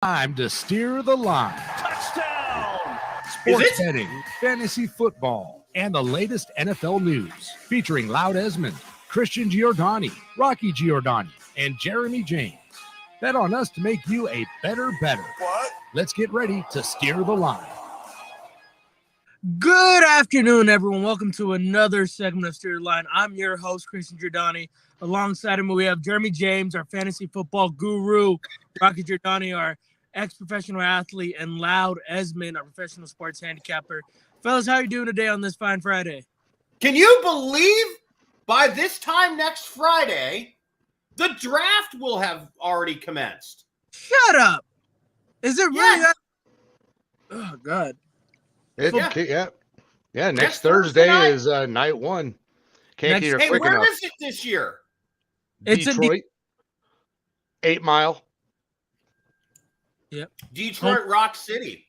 Time to steer the line. Touchdown! Sports betting, fantasy football, and the latest NFL news. Featuring Loudesmond, Christian Giordani, Rocky Giordani, and Jeremy James. Bet on us to make you a better. What? Let's get ready to steer the line. Good afternoon, everyone. Welcome to another segment of Steer the Line. I'm your host, Christian Giordani. Alongside him, we have Jeremy James, our fantasy football guru, Rocky Giordani, our ex-professional athlete, and Loudesmond, our professional sports handicapper. Fellas, how are you doing today on this fine Friday? Can you believe by this time next Friday, the draft will have already commenced? Shut up. Is it really Yeah. that? Oh, God. Next Thursday is night one. Can't get here Hey, quick where enough. is it this year? It's in Detroit, 8 Mile, Detroit Rock City.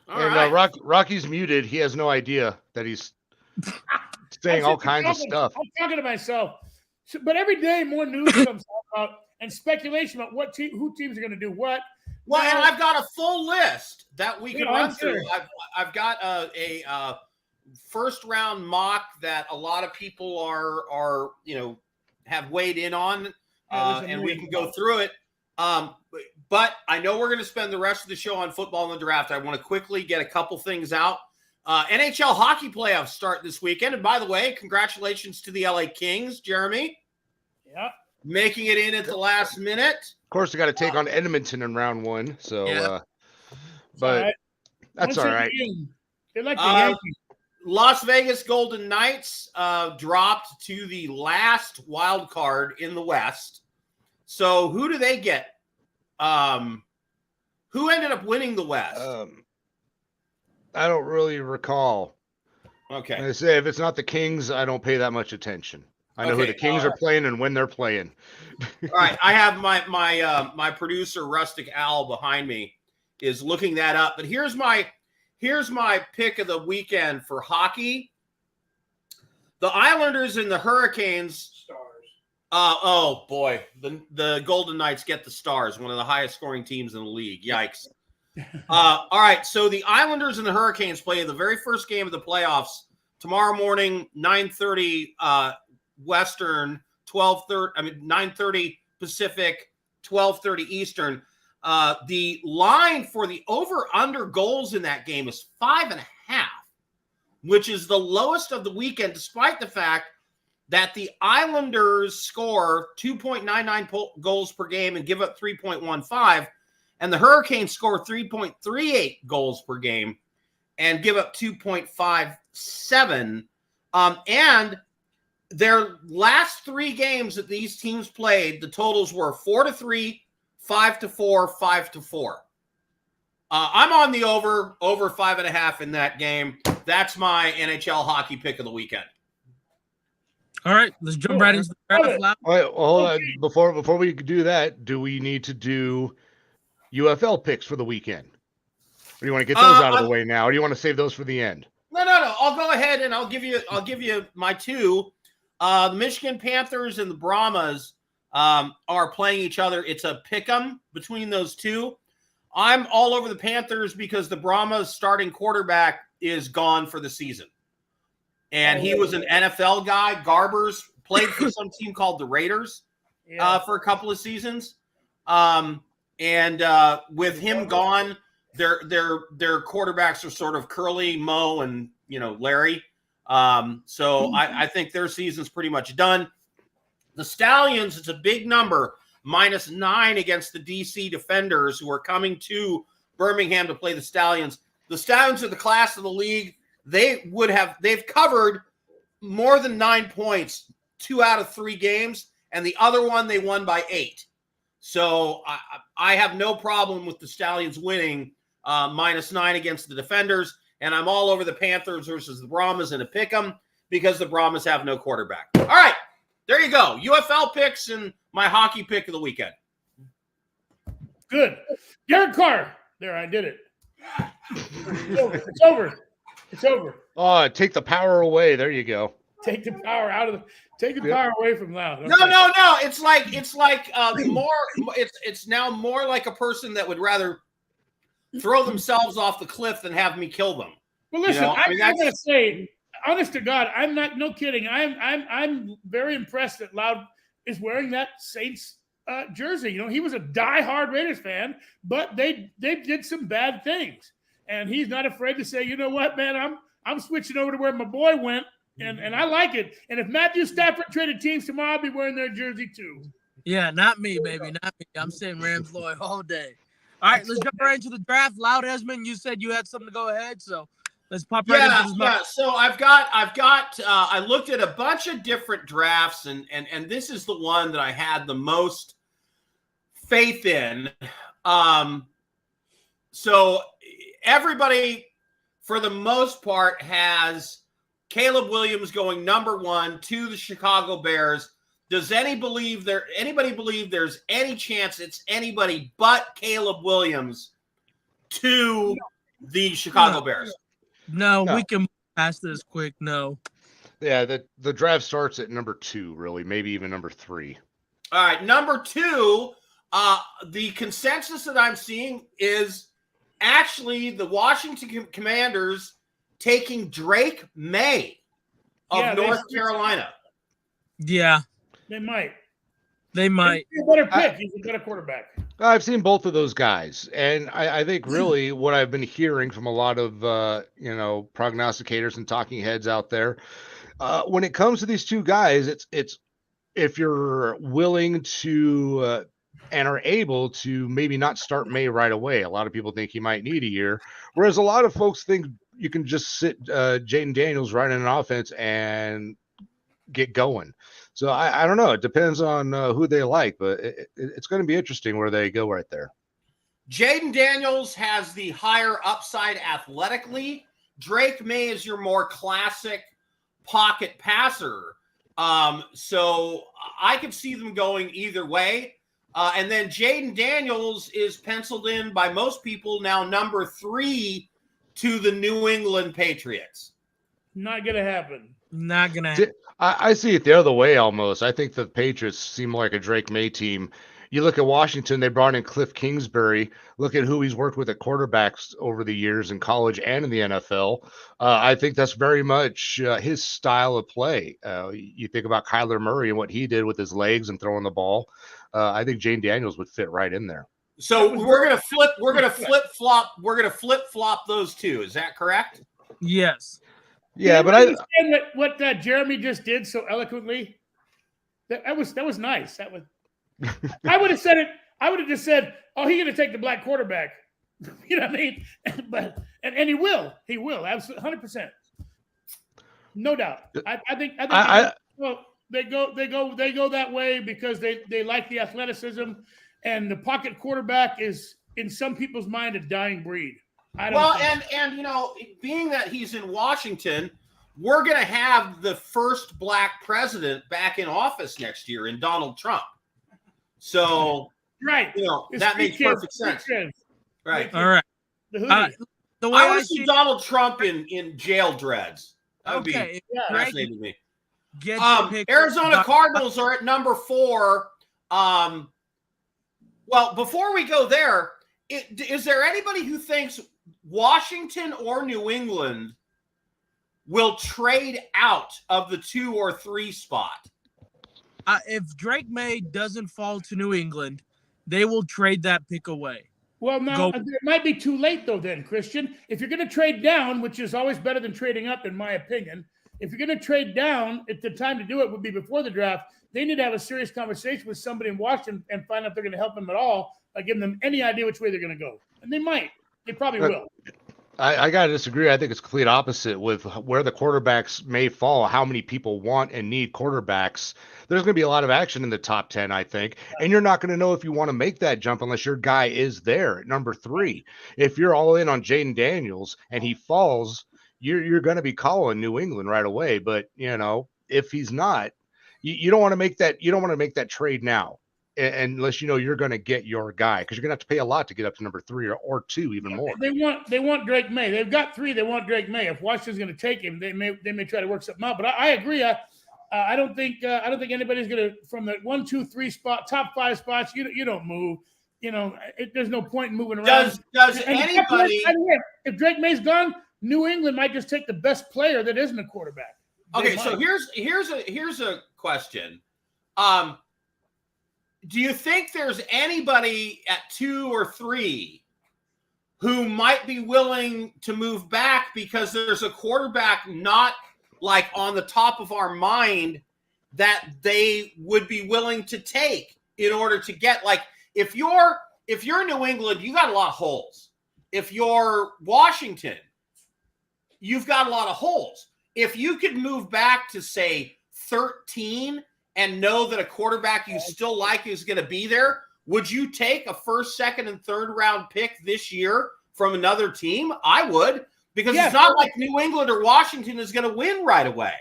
All and right. Rocky's muted. He has no idea that he's saying all kinds of stuff. I'm talking to myself. But every day more news comes out and speculation about who teams are going to do what. Well, Now- and I've got a full list that we can Yeah, run I'm through. sure. I've got a first round mock that a lot of people are have weighed in on, and we can go through it. But I know we're going to spend the rest of the show on football and the draft. I want to quickly get a couple things out. NHL hockey playoffs start this weekend. And by the way, congratulations to the LA Kings, Jeremy. Yeah. Making it in at the last minute. Of course, we got to take on Edmonton in round one. So, Yeah. but that's all right. They're like the Yankees. Las Vegas Golden Knights dropped to the last wild card in the West. So who do they get? Who ended up winning the West? I don't really recall. Okay. I say if it's not the Kings, I don't pay that much attention. I know who Okay, the Kings are playing and when they're playing. All right. I have my producer Rustic Al behind me is looking that up. But here's my pick of the weekend for hockey. The Islanders and the Hurricanes. Stars. Oh boy, the Golden Knights get the Stars, one of the highest scoring teams in the league. Yikes. All right, so the Islanders and the Hurricanes play the very first game of the playoffs tomorrow morning, 9:30 Western, 9:30 Pacific, 12:30 Eastern. The line for the over-under goals in that game is 5.5, which is the lowest of the weekend, despite the fact that the Islanders score 2.99 goals per game and give up 3.15, and the Hurricanes score 3.38 goals per game and give up 2.57. And their last three games that these teams played, the totals were 4-3, 5-4, 5-4. I'm on the over 5.5 in that game. That's my NHL hockey pick of the weekend. All right, let's jump right into the draft. Loud. All right, well, hold on. Before we do that, do we need to do UFL picks for the weekend? Or do you want to get those out of the way now, or do you want to save those for the end? No. I'll go ahead and I'll give you my two. The Michigan Panthers and the Brahmas are playing each other. It's a pick'em between those two. I'm all over the Panthers because the Brahmas starting quarterback is gone for the season. And he was an NFL guy. Garbers played for some team called the Raiders for a couple of seasons. And with him gone, their quarterbacks are sort of Curly, Mo, and Larry. So I think their season's pretty much done. The Stallions, it's a big number, -9 against the DC Defenders, who are coming to Birmingham to play the Stallions. The Stallions are the class of the league. They've covered more than 9 points 2 out of 3 games, and the other one they won by 8. So I have no problem with the Stallions winning -9 against the Defenders, and I'm all over the Panthers versus the Brahmas in a pick'em because the Brahmas have no quarterback. All right, there you go. UFL picks and my hockey pick of the weekend. Good. Derek Carr. There, I did it. It's over. It's over. Oh, take the power away. There you go. Take the power out of take the power away from Loud. Okay. No. It's like more. It's now more like a person that would rather throw themselves off the cliff than have me kill them. Well, listen, You know, I'm going to say, honest to God, I'm not, no kidding. I'm very impressed that Loud is wearing that Saints jersey. You know, he was a diehard Raiders fan, but they did some bad things, and he's not afraid to say, you know what, man, I'm switching over to where my boy went, and I like it. And if Matthew Stafford traded teams tomorrow, I'll be wearing their jersey too. Yeah, not me, baby, not me. I'm saying Rams Lloyd all day. All right, let's jump right into the draft. Loud-Esmond, you said you had something to go ahead, so let's pop right into this. Yeah. So I've got. I looked at a bunch of different drafts, and this is the one that I had the most faith in. So everybody, for the most part, has Caleb Williams going number 1 to the Chicago Bears. Does anybody believe there's any chance it's anybody but Caleb Williams to the Chicago Bears? No, we can move past this quick. No. Yeah, the draft starts at number 2, really, maybe even number 3. All right, number 2, the consensus that I'm seeing is actually the Washington Commanders taking Drake May of North Carolina. Yeah. They might. They might. He's a better pick. He's a better quarterback. I've seen both of those guys, and I think really what I've been hearing from a lot of prognosticators and talking heads out there, when it comes to these two guys, it's if you're willing to and are able to maybe not start May right away. A lot of people think he might need a year, whereas a lot of folks think you can just sit Jaden Daniels right in an offense and get going. So I don't know. It depends on who they like, but it's going to be interesting where they go right there. Jaden Daniels has the higher upside athletically. Drake May is your more classic pocket passer. So I could see them going either way. And then Jaden Daniels is penciled in by most people now number 3 to the New England Patriots. Not going to happen. Not going to happen. I see it the other way almost. I think the Patriots seem like a Drake May team. You look at Washington, they brought in Cliff Kingsbury. Look at who he's worked with at quarterbacks over the years in college and in the NFL. I think that's very much his style of play. You think about Kyler Murray and what he did with his legs and throwing the ball. I think Jaden Daniels would fit right in there. So we're gonna flip flop those two. Is that correct? Yes. Yeah, but understand what Jeremy just did so eloquently. That was nice. That was. I would have said it. I would have just said, "Oh, he's going to take the black quarterback." You know what I mean? But and he will. He will. Absolutely, 100%. No doubt. I think. Well, they go that way because they like the athleticism, and the pocket quarterback is in some people's mind a dying breed. And being that he's in Washington, we're going to have the first black president back in office next year in Donald Trump. So, right, that makes perfect sense. Right. All right. The way I want to see Donald Trump in jail dreads. That would be fascinating to me. Arizona Cardinals are at number 4. Well, before we go there, is there anybody who thinks Washington or New England will trade out of the 2 or 3 spot? If Drake May doesn't fall to New England, they will trade that pick away. Well, now it might be too late though then, Christian. If you're going to trade down, which is always better than trading up in my opinion, if you're going to trade down, the time to do it would be before the draft. They need to have a serious conversation with somebody in Washington and find out if they're going to help them at all by giving them any idea which way they're going to go. And they might. They probably will. I got to disagree. I think it's complete opposite with where the quarterbacks may fall, how many people want and need quarterbacks. There's going to be a lot of action in the top 10, I think. And you're not going to know if you want to make that jump unless your guy is there at number 3. If you're all in on Jaden Daniels and he falls, you're going to be calling New England right away. But, if he's not, you don't want to make that. You don't want to make that trade now. Unless you're going to get your guy, because you're going to have to pay a lot to get up to number 3 or 2, even more. They want Drake May. They've got 3. They want Drake May. If Washington's going to take him, they may try to work something out. But I agree. I don't think anybody's going to from the 1, 2, 3 spot, top 5 spots. You don't move. there's no point in moving around. Does And anybody? by the way, if Drake May's gone, New England might just take the best player that isn't a quarterback. Okay, so here's a question. Do you think there's anybody at 2 or 3 who might be willing to move back because there's a quarterback not like on the top of our mind that they would be willing to take in order to get, like, if you're New England, you got a lot of holes. If you're Washington, you've got a lot of holes. If you could move back to, say, 13 and know that a quarterback you still like is going to be there, would you take a first, second, and third round pick this year from another team? I would, because it's not like New England or Washington is going to win right away.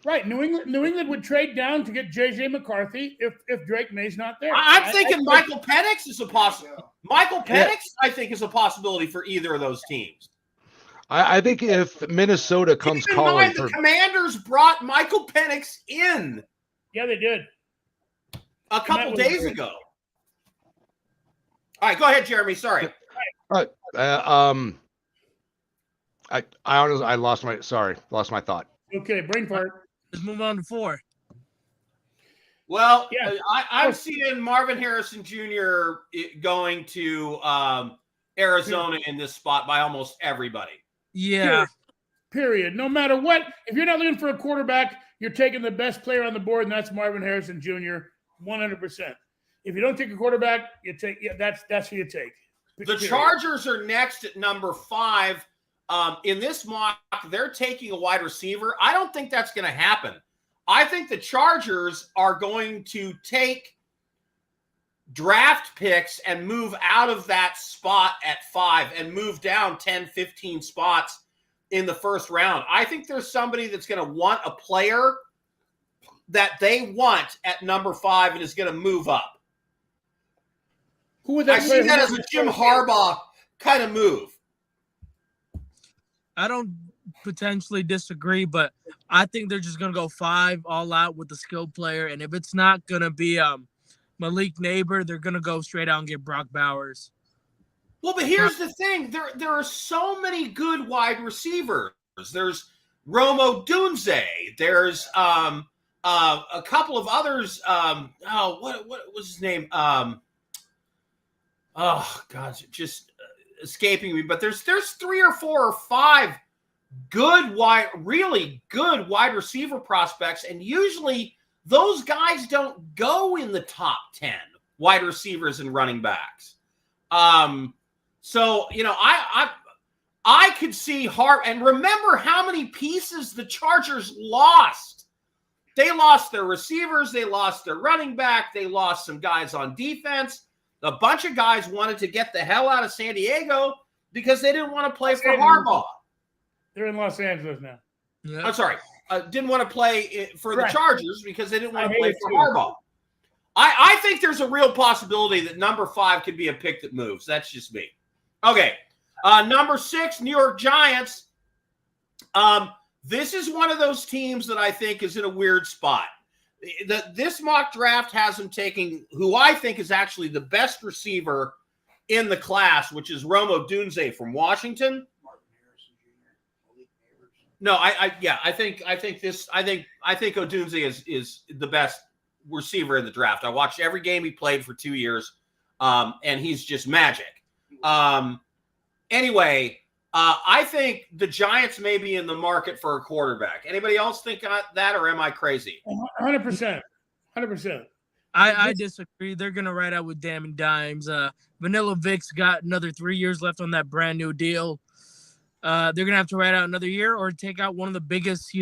Right. New England would trade down to get J.J. McCarthy if Drake May's not there. I'm thinking Michael Penix is a possibility. Michael Penix, I think, is a possibility for either of those teams. I think if Minnesota comes calling the Commanders brought Michael Penix in. Yeah, they did. A couple days ago. All right, go ahead, Jeremy. Sorry. I honestly lost my thought. Okay, brain fart. Let's move on to 4. Well, yeah. I'm seeing Marvin Harrison Jr. going to Arizona in this spot by almost everybody. Yeah. Period. No matter what, if you're not looking for a quarterback, you're taking the best player on the board, and that's Marvin Harrison Jr. 100%. If you don't take a quarterback, that's who you take. The Chargers are next at number 5. In this mock, they're taking a wide receiver. I don't think that's going to happen. I think the Chargers are going to take draft picks and move out of that spot at 5 and move down 10, 15 spots in the first round. I think there's somebody that's going to want a player that they want at number 5 and is going to move up. Who would that I see that as a Jim Harbaugh kind of move. I don't potentially disagree, but I think they're just going to go 5 all out with the skilled player. And if it's not going to be Malik Neighbor, they're going to go straight out and get Brock Bowers. Well, but here's the thing. There are so many good wide receivers. There's Romo Dunze. There's a couple of others. What was his name? Oh, God, just escaping me. But there's 3 or 4 or 5 really good wide receiver prospects. And usually those guys don't go in the top 10 wide receivers and running backs. So, I could see Hart. And remember how many pieces the Chargers lost. They lost their receivers. They lost their running back. They lost some guys on defense. A bunch of guys wanted to get the hell out of San Diego because they didn't want to play for Harbaugh. They're in Los Angeles now. Yeah. I'm sorry. Didn't want to play for the Chargers because they didn't want to play for Harbaugh. I think there's a real possibility that number 5 could be a pick that moves. That's just me. Okay. Number 6, New York Giants. This is one of those teams that I think is in a weird spot. This mock draft has them taking who I think is actually the best receiver in the class, which is Romo Dunze from Washington. No, I think Odunze is the best receiver in the draft. I watched every game he played for 2 years, and he's just magic. Anyway, I think the Giants may be in the market for a quarterback. Anybody else think that, or am I crazy? 100%. 100%. I disagree. They're going to ride out with damn dimes. Vanilla Vic's got another 3 years left on that brand new deal. They're going to have to ride out another year or take out one of the biggest,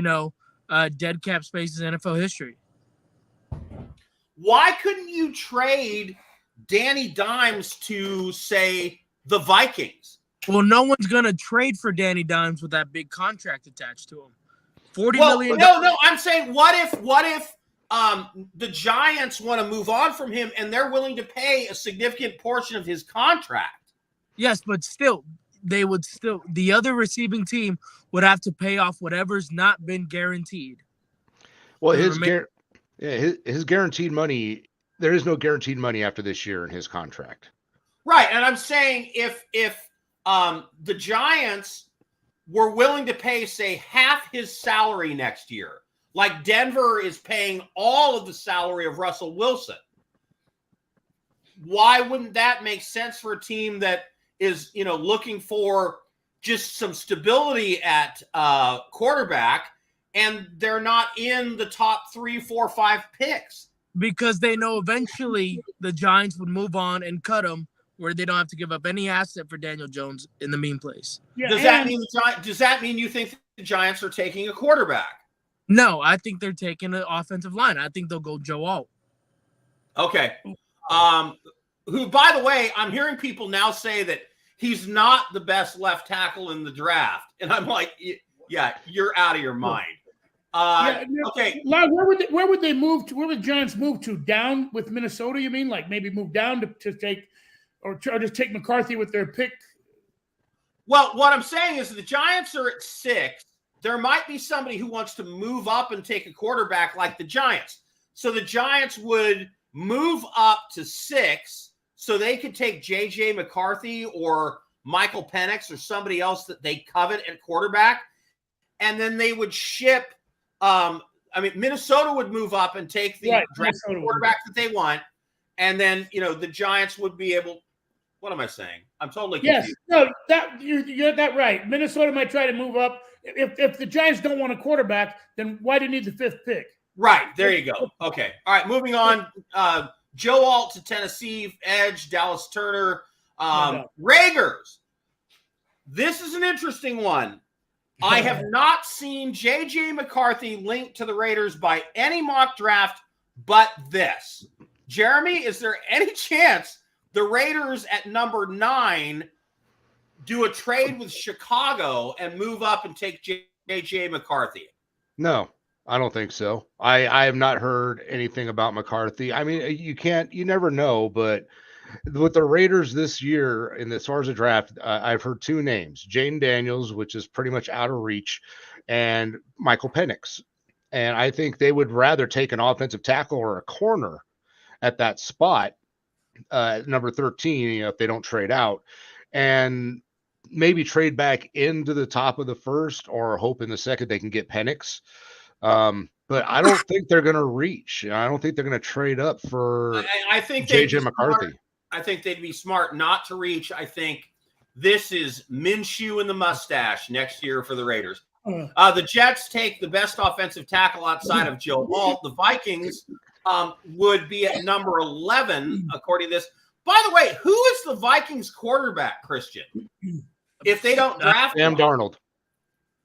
dead cap spaces in NFL history. Why couldn't you trade Danny Dimes to, say, the Vikings? Well, no one's going to trade for Danny Dimes with that big contract attached to him. $40 million. No. I'm saying, what if the Giants want to move on from him and they're willing to pay a significant portion of his contract? Yes, but still, the other receiving team would have to pay off whatever's not been guaranteed. Well, his guaranteed money, there is no guaranteed money after this year in his contract. Right, and I'm saying if the Giants were willing to pay, say, half his salary next year, like Denver is paying all of the salary of Russell Wilson, why wouldn't that make sense for a team that is, looking for just some stability at quarterback, and they're not in the top 3, 4, 5 picks? Because they know eventually the Giants would move on and cut him, where they don't have to give up any asset for Daniel Jones in the mean place. Yeah, Does that mean you think the Giants are taking a quarterback? No, I think they're taking an offensive line. I think they'll go Joe Alt. Okay. Who, by the way, I'm hearing people now say that he's not the best left tackle in the draft. And I'm like, yeah, you're out of your mind. Okay. Lau, where would they move to? Where would the Giants move to? Down with Minnesota, you mean? Like maybe move down to take, or just take McCarthy with their pick? Well, what I'm saying is the Giants are at 6. There might be somebody who wants to move up and take a quarterback like the Giants. So the Giants would move up to 6 so they could take J.J. McCarthy or Michael Penix or somebody else that they covet at quarterback. And then they would ship Minnesota would move up and take the draft quarterback that they want. And then, the Giants would be able – what am I saying? I'm totally confused. Yes, no, you're that right. Minnesota might try to move up. If the Giants don't want a quarterback, then why do you need the 5th pick? Right, there you go. Okay. All right, moving on. Joe Alt to Tennessee, edge, Dallas Turner. Raiders. This is an interesting one. I have not seen J.J. McCarthy linked to the Raiders by any mock draft but this. Jeremy, is there any chance the Raiders at number 9 do a trade with Chicago and move up and take J.J. McCarthy? No, I don't think so. I have not heard anything about McCarthy. I mean, you never know, but with the Raiders this year, as far as the draft, I've heard 2 names, Jaden Daniels, which is pretty much out of reach, and Michael Penix. And I think they would rather take an offensive tackle or a corner at that spot, number 13, if they don't trade out, and maybe trade back into the top of the first or hope in the second they can get Penix. But I don't think they're going to reach. I don't think they're going to trade up for I think J.J. McCarthy. I think they'd be smart not to reach. I think this is Minshew and the mustache next year for the Raiders. The Jets take the best offensive tackle outside of Joe Alt. The Vikings would be at number 11, according to this. By the way, who is the Vikings quarterback, Christian? If they don't draft Sam Darnold.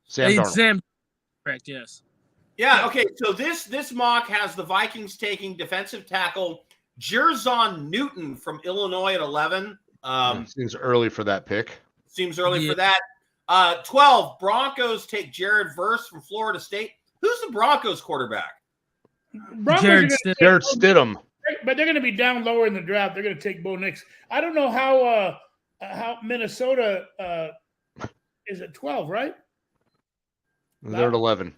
Sam, correct, yes. Yeah, okay. So this mock has the Vikings taking defensive tackle Jerzon Newton from Illinois at 11. Seems early for that pick. Seems early for that. 12, Broncos take Jared Verse from Florida State. Who's the Broncos quarterback? Jared Stidham. But they're going to be down lower in the draft. They're going to take Bo Nix. I don't know how Minnesota is at 12, right? They're at 11.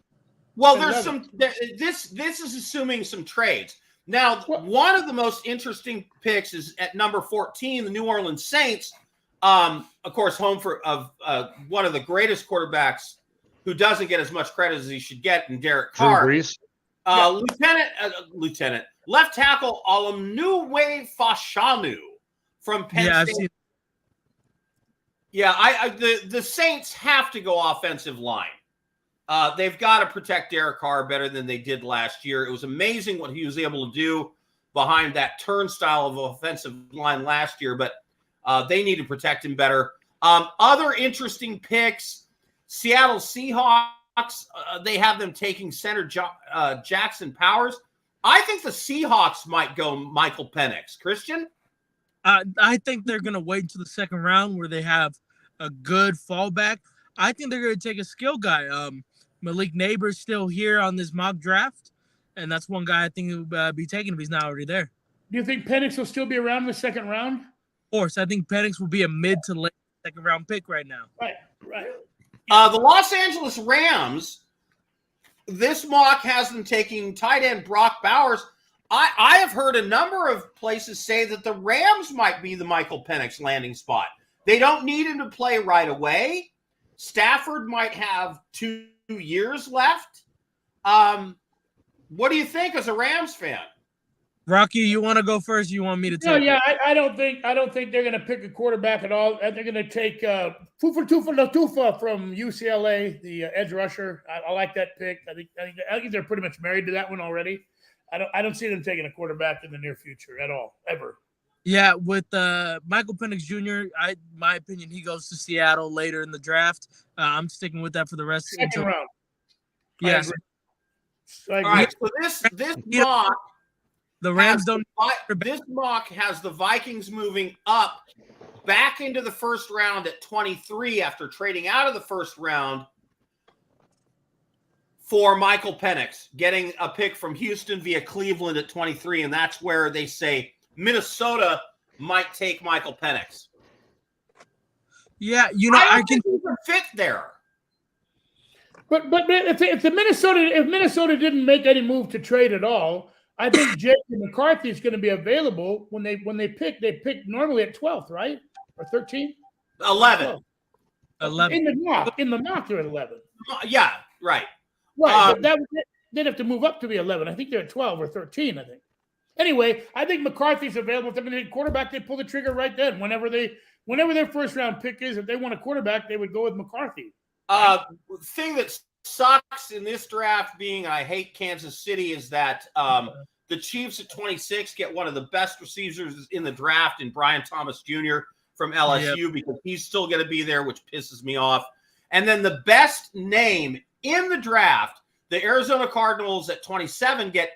Well, there's some. This is assuming some trades. Now, one of the most interesting picks is at number 14, the New Orleans Saints. Of course, home of one of the greatest quarterbacks who doesn't get as much credit as he should get in Derek Carr. Lieutenant left tackle Olamuyiwa Fashanu from Penn State. The Saints have to go offensive line. They've got to protect Derek Carr better than they did last year. It was amazing what he was able to do behind that turnstile of offensive line last year, but they need to protect him better. Other interesting picks, Seattle Seahawks, they have them taking center Jackson Powers. I think the Seahawks might go Michael Penix. Christian? I think they're going to wait until the second round where they have a good fallback. I think they're going to take a skill guy. Malik Neighbors still here on this mock draft, and that's one guy I think will be taken if he's not already there. Do you think Penix will still be around in the second round? Of course. I think Penix will be a mid to late second round pick right now. Right. The Los Angeles Rams, this mock has them taking tight end Brock Bowers. I have heard a number of places say that the Rams might be the Michael Penix landing spot. They don't need him to play right away. Stafford might have 2 years left. What do you think as a Rams fan? Rocky, you want to go first? You want me to take? No, yeah, I don't think they're going to pick a quarterback at all. They're going to take Fufa Latufa from UCLA, the edge rusher. I like that pick. I think they're pretty much married to that one already. I don't see them taking a quarterback in the near future at all, ever. Yeah, with Michael Penix Jr., my opinion, he goes to Seattle later in the draft. I'm sticking with that for the rest. Second round. Yes. All right. So this mock, the Rams this mock has the Vikings moving up back into the first round at 23 after trading out of the first round for Michael Penix, getting a pick from Houston via Cleveland at 23, and that's where they say Minnesota might take Michael Penix. Yeah, I can fit there. But if Minnesota didn't make any move to trade at all, I think J.J. McCarthy is going to be available when they pick. They pick normally at 12th, right, or 13? 11. 11. In the mock, they're at 11. Yeah, right. Right, but they'd have to move up to be 11. I think they're at 12 or 13, I think. Anyway, I think McCarthy's available. If they're quarterback, they pull the trigger right then. Whenever their first-round pick is, if they want a quarterback, they would go with McCarthy. Thing that sucks in this draft, being I hate Kansas City, is that the Chiefs at 26 get one of the best receivers in the draft in Brian Thomas Jr. from LSU because he's still going to be there, which pisses me off. And then the best name in the draft, the Arizona Cardinals at 27 get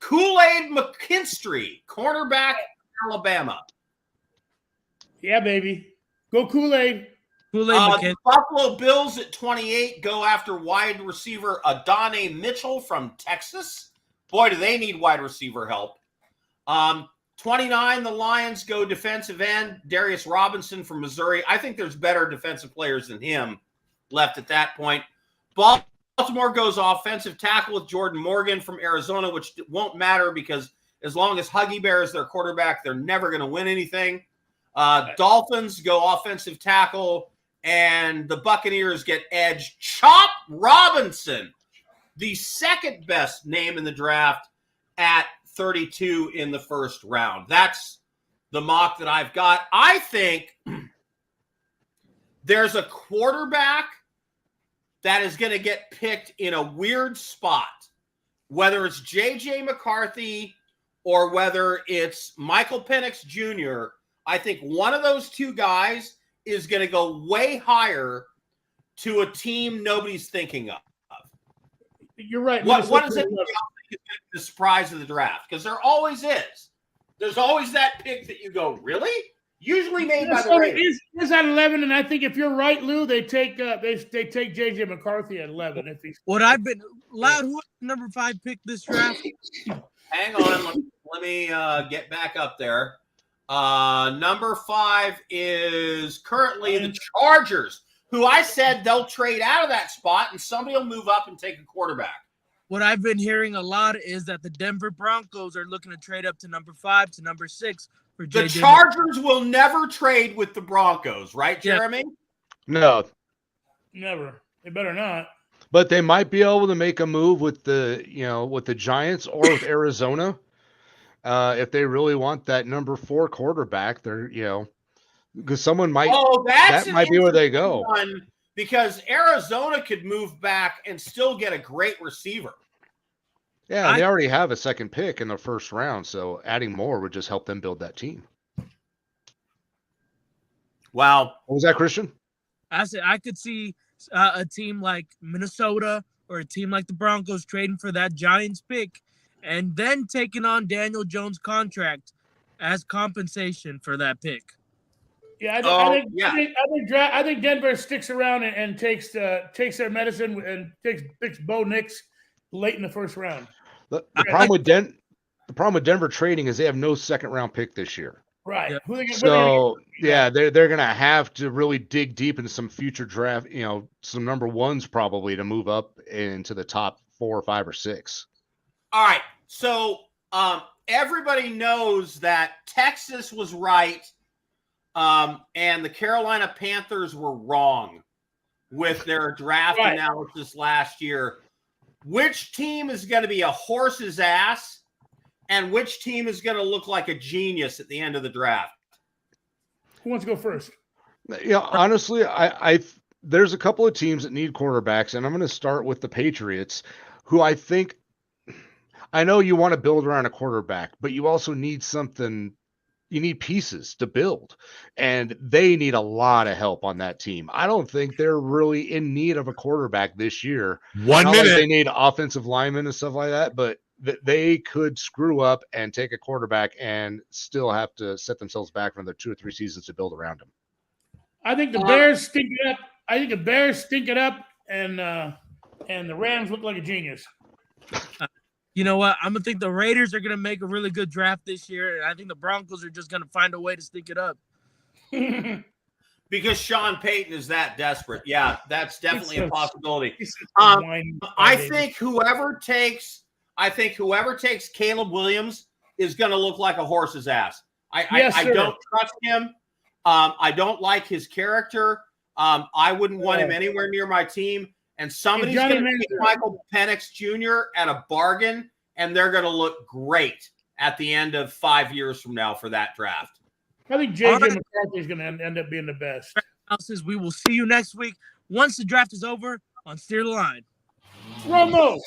Kool-Aid McKinstry, cornerback, Alabama. Yeah, baby. Go Kool-Aid. The Buffalo Bills at 28 go after wide receiver Adonai Mitchell from Texas. Boy, do they need wide receiver help. 29, the Lions go defensive end, Darius Robinson from Missouri. I think there's better defensive players than him left at that point. Baltimore goes offensive tackle with Jordan Morgan from Arizona, which won't matter because as long as Huggy Bear is their quarterback, they're never going to win anything. Dolphins go offensive tackle, and the Buccaneers get edge Chop Robinson, the second best name in the draft at 32 in the first round. That's the mock that I've got. I think there's a quarterback that is going to get picked in a weird spot, whether it's J.J. McCarthy or whether it's Michael Penix Jr. I think one of those two guys is going to go way higher to a team nobody's thinking of. You're right. What is it the surprise of the draft? Because there always is. There's always that pick that you go, really? Usually made by the Raiders. Is at 11, and I think if you're right, Lou, they take J.J. McCarthy at 11. If he's what I've been loud. Who number 5 pick this draft? Hang on, let me get back up there. Number 5 is currently the Chargers, who I said they'll trade out of that spot, and somebody will move up and take a quarterback. What I've been hearing a lot is that the Denver Broncos are looking to trade up to number 5 to number 6. The Chargers will never trade with the Broncos, right, Jeremy? No. Never. They better not. But they might be able to make a move with the Giants or with Arizona. If they really want that number 4 quarterback, they're, because someone might, that might be where they go. Because Arizona could move back and still get a great receiver. Yeah, they already have a second pick in the first round, so adding more would just help them build that team. Wow. What was that, Christian? I said I could see a team like Minnesota or a team like the Broncos trading for that Giants pick and then taking on Daniel Jones' contract as compensation for that pick. Yeah, I think Denver sticks around and takes their medicine and picks Bo Nix late in the first round. The problem with Denver trading is they have no second round pick this year. Right. Yeah. They're going to have to really dig deep into some future draft, some number 1s probably to move up into the top 4 or 5 or 6. All right. So everybody knows that Texas was right, and the Carolina Panthers were wrong with their draft analysis last year. Which team is going to be a horse's ass, and which team is going to look like a genius at the end of the draft? Who wants to go first? Yeah, honestly, there's a couple of teams that need quarterbacks, and I'm going to start with the Patriots, who I think, I know you want to build around a quarterback, but you also need something. You need pieces to build, and they need a lot of help on that team. I don't think they're really in need of a quarterback this year. 1 Not minute. like they need offensive linemen and stuff like that, but they could screw up and take a quarterback and still have to set themselves back for another 2 or 3 seasons to build around him. I think the Bears stink it up. I think the Bears stink it up, and the Rams look like a genius. You know what? I'm going to think the Raiders are going to make a really good draft this year, and I think the Broncos are just going to find a way to stink it up. Because Sean Payton is that desperate. Yeah, that's definitely a possibility. I think whoever takes Caleb Williams is going to look like a horse's ass. I don't trust him. I don't like his character. I wouldn't want him anywhere near my team. And somebody's going to take Michael Penix Jr. at a bargain, and they're going to look great at the end of 5 years from now for that draft. I think J.J. McCarthy is going to end up being the best. We will see you next week once the draft is over on Steer the Line. Romo.